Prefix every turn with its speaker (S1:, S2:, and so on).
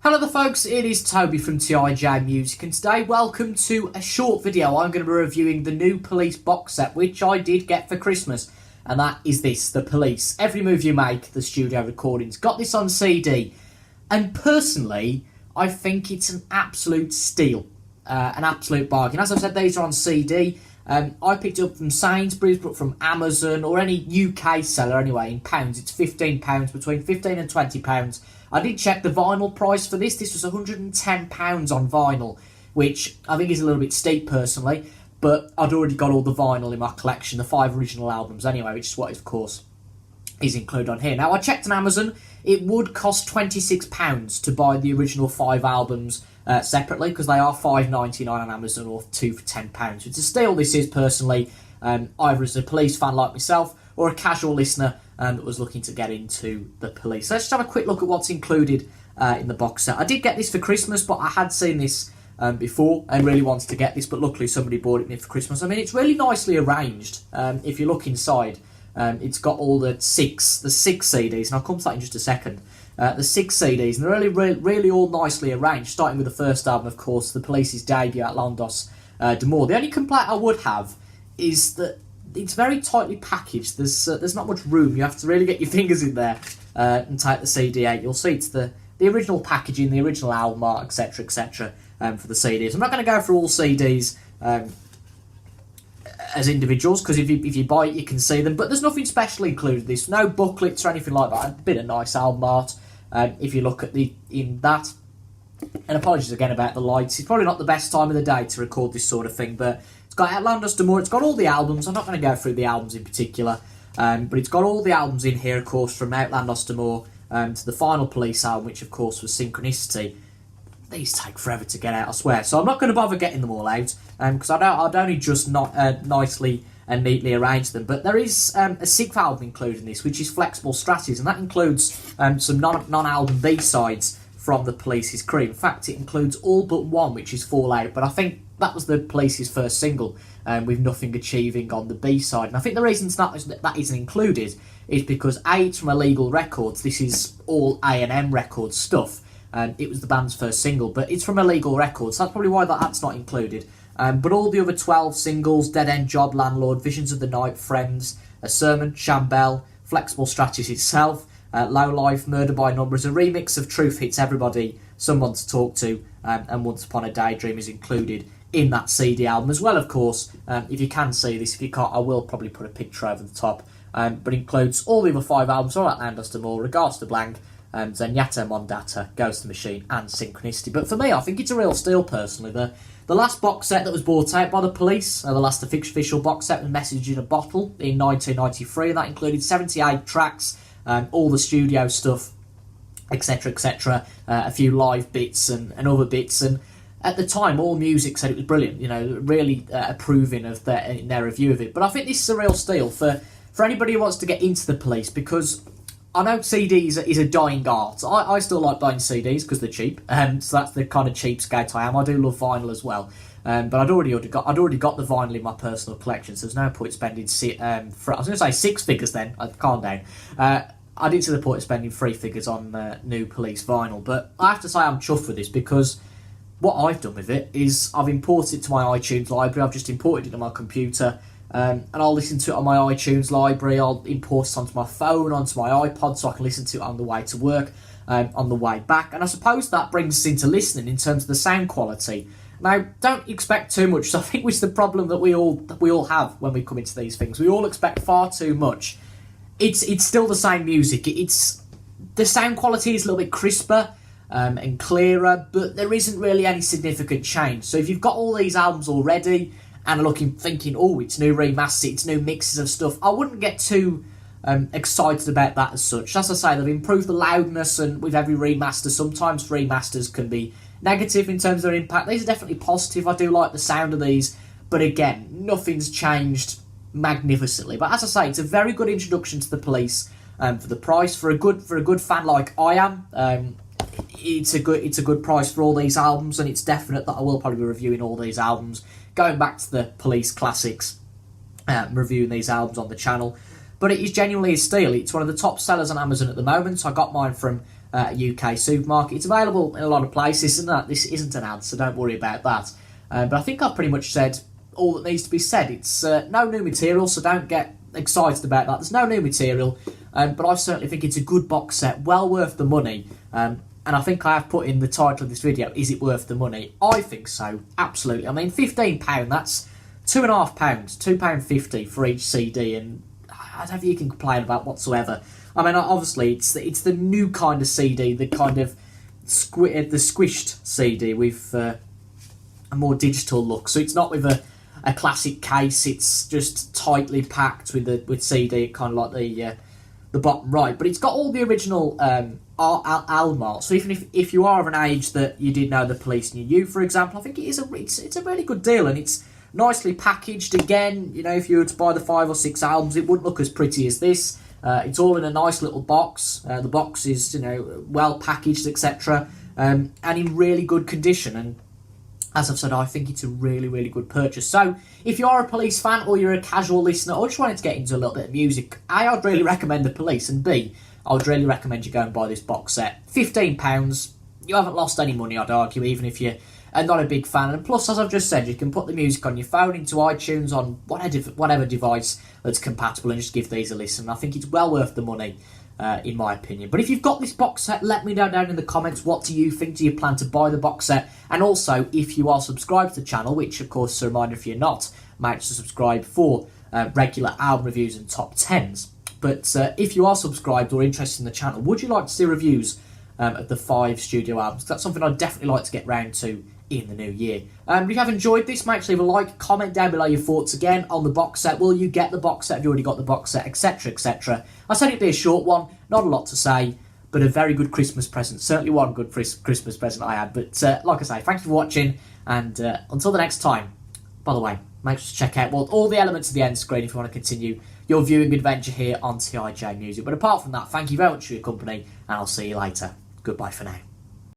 S1: Hello there folks, it is Toby from TIJ Music, and today welcome to a short video. I'm going to be reviewing the new Police box set, which I did get for Christmas, and that is this, The Police. Every Move You Make, the studio recordings. Got this on CD, and personally, I think it's an absolute steal, an absolute bargain. As I've said, these are on CD. I picked it up from Sainsbury's, but from Amazon, or any UK seller anyway, in pounds. It's £15, between £15 and £20. I did check the vinyl price for this. This was £110 on vinyl, which I think is a little bit steep personally, but I'd already got all the vinyl in my collection, the 5 original albums anyway, which is what, of course, is included on here. Now, I checked on Amazon. It would cost £26 to buy the original 5 albums separately, because they are £5.99 on Amazon, or 2 for £10. It's a steal, this is, personally, either as a Police fan like myself or a casual listener that was looking to get into the Police. So let's just have a quick look at what's included in the box set. I did get this for Christmas, but I had seen this before and really wanted to get this, but luckily somebody bought it me for Christmas. I mean, it's really nicely arranged. If you look inside, it's got all the six CDs, and I'll come to that in just a second. The 6 CDs, and they're really all nicely arranged, starting with the first album, of course, The Police's debut, Outlandos de Blanc. The only complaint I would have is that it's very tightly packaged. There's not much room. You have to really get your fingers in there and take the CD out. You'll see it's the original packaging, the original album art, etc., etc. For the CDs. I'm not going to go through all CDs as individuals, because if you buy it, you can see them. But there's nothing special included. There's no booklets or anything like that. A bit of nice album art. If you look at in that. And apologies again about the lights. It's probably not the best time of the day to record this sort of thing, but it's got Outlandos de Blanc. It's got all the albums. I'm not going to go through the albums in particular, but it's got all the albums in here, of course, from Outlandos de Blanc to the final Police album, which of course was Synchronicity. These take forever to get out, I swear. So I'm not going to bother getting them all out, because I'd only just not nicely and neatly arrange them. But there is a 6th album included in this, which is Flexible Strategies, and that includes some non-album B-sides from the Police's crew. In fact, it includes all but one, which is Fallout, but I think that was the Police's first single, with Nothing Achieving on the B-side. And I think the reason that isn't included is because A, it's from Illegal Records. This is all A&M Records stuff. It was the band's first single, but it's from Illegal Records. That's probably why that's not included. But all the other 12 singles, Dead End Job, Landlord, Visions of the Night, Friends, A Sermon, Shambell, Flexible Strategies itself, Low Life, Murder by Numbers, a remix of Truth Hits Everybody, Someone to Talk To, and Once Upon a Daydream is included in that CD album as well, of course. If you can see this, if you can't, I will probably put a picture over the top. But includes all the other 5 albums, all Outlandos de Blanc, Reggatta de Blanc, Zenyatta Mondatta, Ghost the Machine, and Synchronicity. But for me, I think it's a real steal, personally. The last box set that was brought out by the Police, the last official box set, was Message in a Bottle in 1993, and that included 78 tracks, all the studio stuff, etc., etc., a few live bits and other bits, and at the time, All Music said it was brilliant, really approving of their review of it. But I think this is a real steal for anybody who wants to get into the Police, because I know CDs is a dying art. I still like buying CDs because they're cheap, so that's the kind of cheapskate I am. I do love vinyl as well, but I'd already got the vinyl in my personal collection, so there's no point spending. I was going to say 6 figures then. I'd calm down. I didn't see the point of spending 3 figures on new Police vinyl, but I have to say I'm chuffed with this, because what I've done with it is I've imported it to my iTunes library. I've just imported it to my computer. And I'll listen to it on my iTunes library. I'll import it onto my phone, onto my iPod, so I can listen to it on the way to work, on the way back. And I suppose that brings us into listening in terms of the sound quality. Now, don't expect too much. So I think it's the problem that we all have when we come into these things. We all expect far too much. It's still the same music. The sound quality is a little bit crisper and clearer, but there isn't really any significant change. So if you've got all these albums already and are thinking, oh, it's new remasters, it's new mixes of stuff, I wouldn't get too excited about that as such. As I say, they've improved the loudness, and with every remaster, sometimes remasters can be negative in terms of their impact. These are definitely positive. I do like the sound of these, but again, nothing's changed magnificently. But as I say, it's a very good introduction to the Police for the price. For a good fan like I am, it's a good price for all these albums, and it's definite that I will probably be reviewing all these albums, going back to the Police classics, reviewing these albums on the channel. But it is genuinely a steal. It's one of the top sellers on Amazon at the moment. I got mine from UK supermarket. It's available in a lot of places, and this isn't an ad, so don't worry about that. But I think I've pretty much said all that needs to be said. It's no new material, so don't get excited about that. There's no new material, but I certainly think it's a good box set, well worth the money. And I think I have put in the title of this video, is it worth the money? I think so, absolutely. I mean, £15, that's £2.50, £2.50 for each CD, and I don't think you can complain about whatsoever. I mean, obviously, it's the new kind of CD, the kind of the squished CD with a more digital look. So it's not with a classic case, it's just tightly packed with CD, kind of like the bottom right. But it's got all the original Almart. So even if you are of an age that you did know the Police knew you, for example, I think it's a really good deal, and it's nicely packaged. Again, you know, if you were to buy the 5 or 6 albums, it wouldn't look as pretty as this. It's all in a nice little box. The box is, you know, well packaged, etc., and in really good condition. And as I've said, I think it's a really, really good purchase. So if you are a Police fan, or you're a casual listener, or just wanted to get into a little bit of music, A, I'd really recommend the Police, and B, I would really recommend you go and buy this box set. £15, you haven't lost any money, I'd argue, even if you're not a big fan. And plus, as I've just said, you can put the music on your phone, into iTunes, on whatever device that's compatible, and just give these a listen. I think it's well worth the money, in my opinion. But if you've got this box set, let me know down in the comments, what do you think? Do you plan to buy the box set? And also, if you are subscribed to the channel, which of course is a reminder if you're not, make sure to subscribe for regular album reviews and top 10s. But if you are subscribed or interested in the channel, would you like to see reviews of the 5 studio albums? That's something I'd definitely like to get round to in the new year. If you have enjoyed this, make sure to leave a like, comment down below your thoughts again on the box set. Will you get the box set? Have you already got the box set? Etc, etc. I said it'd be a short one, not a lot to say, but a very good Christmas present. Certainly one good Christmas present I had. But like I say, thank you for watching, and until the next time. By the way, make sure to check out all the elements of the end screen if you want to continue your viewing adventure here on TIJ Music. But apart from that, thank you very much for your company, and I'll see you later. Goodbye for now.